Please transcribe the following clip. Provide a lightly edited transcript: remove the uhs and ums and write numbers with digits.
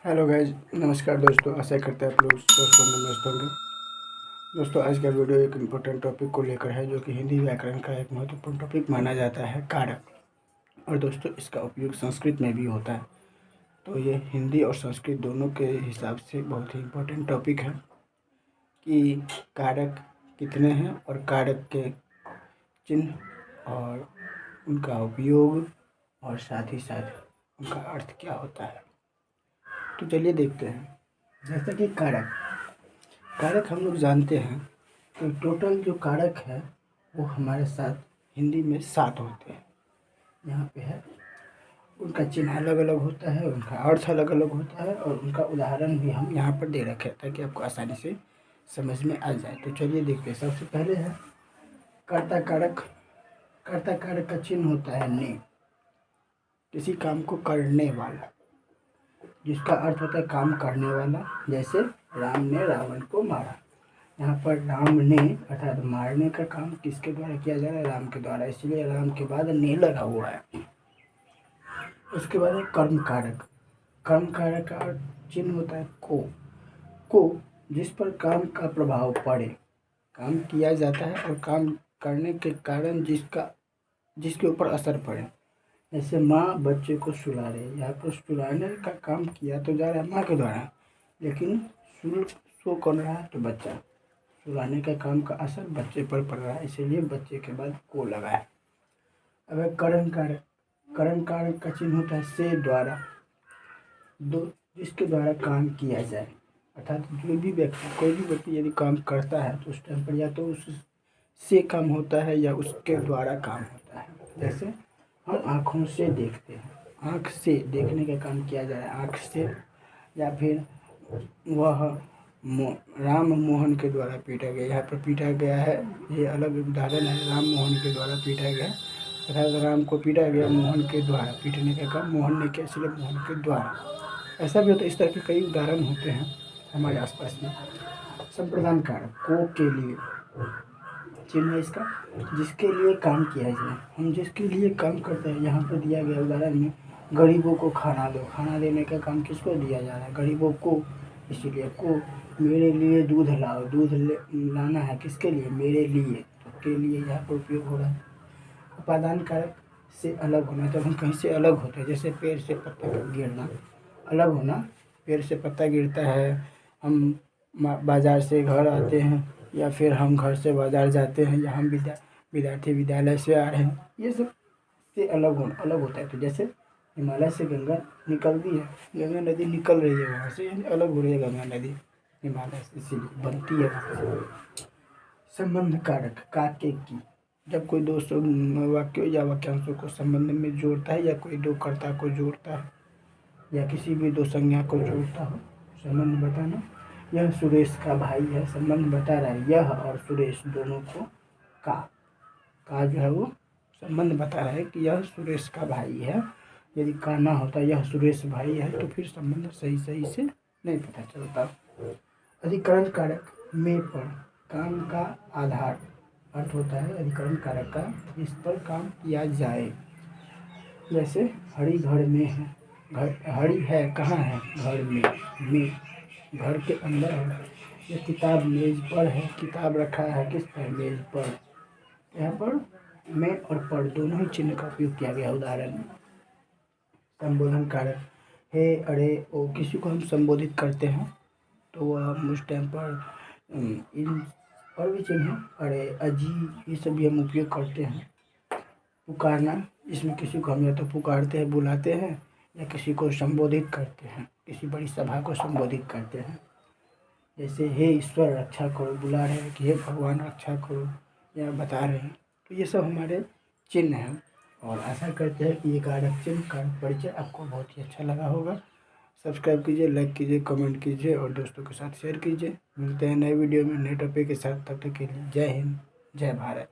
Hello guys, नमस्कार दोस्तों। आशा करते हैं आप लोग स्वस्थ होंगे, मस्त होंगे। दोस्तों, आज का वीडियो एक इम्पोर्टेंट टॉपिक को लेकर है, जो कि हिंदी व्याकरण का एक महत्वपूर्ण टॉपिक माना जाता है, कारक। और दोस्तों, इसका उपयोग संस्कृत में भी होता है। तो ये हिंदी और संस्कृत दोनों के हिसाब से बहुत ही इम्पोर्टेंट टॉपिक है कि कारक कितने हैं और कारक के चिन्ह और उनका उपयोग और साथ ही साथ उनका अर्थ क्या होता है। तो चलिए देखते हैं। जैसे कि कारक कारक हम लोग जानते हैं कि टोटल जो कारक है वो हमारे साथ हिंदी में 7 होते हैं। यहाँ पे है, उनका चिन्ह अलग अलग होता है, उनका अर्थ अलग अलग होता है और उनका उदाहरण भी हम यहाँ पर दे रखे हैं ताकि आपको आसानी से समझ में आ जाए। तो चलिए देखते हैं। सबसे पहले है कर्ता कारक। कर्ता कारक का चिन्ह होता है ने, किसी काम को करने वाला, जिसका अर्थ होता है काम करने वाला। जैसे राम ने रावण को मारा। यहाँ पर राम ने अर्थात मारने का काम किसके द्वारा किया जा रहा है? राम के द्वारा, इसलिए राम के बाद ने लगा हुआ है। उसके बाद है कर्म कारक। कर्म कारक का चिन्ह होता है को जिस पर काम का प्रभाव पड़े, काम किया जाता है और काम करने के कारण जिसके ऊपर असर पड़े। जैसे माँ बच्चे को सुला रही है, यहाँ पर सुलाने का काम किया तो जा रहा है माँ के द्वारा, लेकिन सो कौन रहा है? तो बच्चा। सुलाने का काम का असर बच्चे पर पड़ रहा है, इसीलिए बच्चे के बाद को लगा है। अब करण कारक का चिन्ह होता है से द्वारा, दो जिसके द्वारा काम किया जाए। अर्थात कोई भी व्यक्ति यदि काम करता है तो उस टाइम पर या तो उससे काम होता है या उसके द्वारा काम होता है। जैसे हम आँखों से देखते हैं, आँख से देखने का काम किया जा रहा है, आँख से। या फिर वह राम मोहन के द्वारा पीटा गया, यहाँ पर पीटा गया है, ये अलग उदाहरण है। राम मोहन के द्वारा पीटा गया, अर्थात राम को पीटा गया मोहन के द्वारा। पीटने का काम मोहन ने किया, इसलिए मोहन के द्वारा। ऐसा भी होता है। इस तरह के कई उदाहरण होते हैं हमारे आसपास में। संप्रदान कारक को के लिए चिन्ह है इसका, जिसके लिए काम किया जाए। हम जिसके लिए काम करते हैं, यहाँ पर दिया गया उदाहरण में गरीबों को खाना दो। खाना देने का काम किसको दिया जा रहा है? गरीबों को, इसीलिए को। मेरे लिए दूध लाओ, लाना है किसके लिए? मेरे लिए, तो के लिए यहाँ पर उपयोग हो रहा है। उपादान कारक से अलग होना, जब हम कहीं से अलग होते हैं, जैसे पेड़ से पत्ता गिरना, अलग होना। पेड़ से पत्ता गिरता है, हम बाज़ार से घर आते हैं, या फिर हम घर से बाज़ार जाते हैं, या हम विद्यार्थी विद्यालय से आ रहे हैं, ये सब से अलग होता है। तो जैसे हिमालय से गंगा निकलती है, गंगा नदी निकल रही है वहाँ से, यानी अलग हो रही है गंगा नदी हिमालय से, इसीलिए बनती है वहाँ से। संबंध कारक काके की, जब कोई दो वाक्यों या वाक्यांशों को संबंध में जोड़ता है, या कोई दो कर्ता को जोड़ता है, या किसी भी दो संज्ञा को जोड़ता हो, संबंध बताना। यह सुरेश का भाई है, संबंध बता रहा है। यह और सुरेश दोनों को का जो है वो संबंध बता रहा है कि यह सुरेश का भाई है। यदि का ना होता यह सुरेश भाई है तो फिर संबंध सही से नहीं पता चलता। अधिकरण कारक में पर काम का आधार अर्थ होता है अधिकरण कारक का, जिस पर काम किया जाए। जैसे हरी घर में है, हरी है कहाँ है? घर में घर के अंदर है। यह किताब मेज पर है, किताब रखा है किस पर? मेज पर। यहाँ पर में और पर दोनों ही चिन्ह का उपयोग किया गया उदाहरण में। संबोधन कारक हे, अरे, ओ, किसी को हम संबोधित करते हैं तो वह हम उस टाइम पर इन और भी चिन्ह, अरे, अजी, ये सब भी हम उपयोग करते हैं। पुकारना, इसमें किसी को हम या तो पुकारते हैं, बुलाते हैं, या किसी को संबोधित करते हैं, किसी बड़ी सभा को संबोधित करते हैं। जैसे हे ईश्वर रक्षा करो, बुला रहे हैं कि हे भगवान रक्षा करो, या बता रहे हैं। तो ये सब हमारे चिन्ह हैं, और आशा करते हैं कि ये कारक चिन्ह कारक परिचय आपको बहुत ही अच्छा लगा होगा। सब्सक्राइब कीजिए, लाइक कीजिए, कमेंट कीजिए और दोस्तों के साथ शेयर कीजिए। मिलते हैं नए वीडियो में नए टॉपिक के साथ, तब तक के लिए जय हिंद, जय भारत।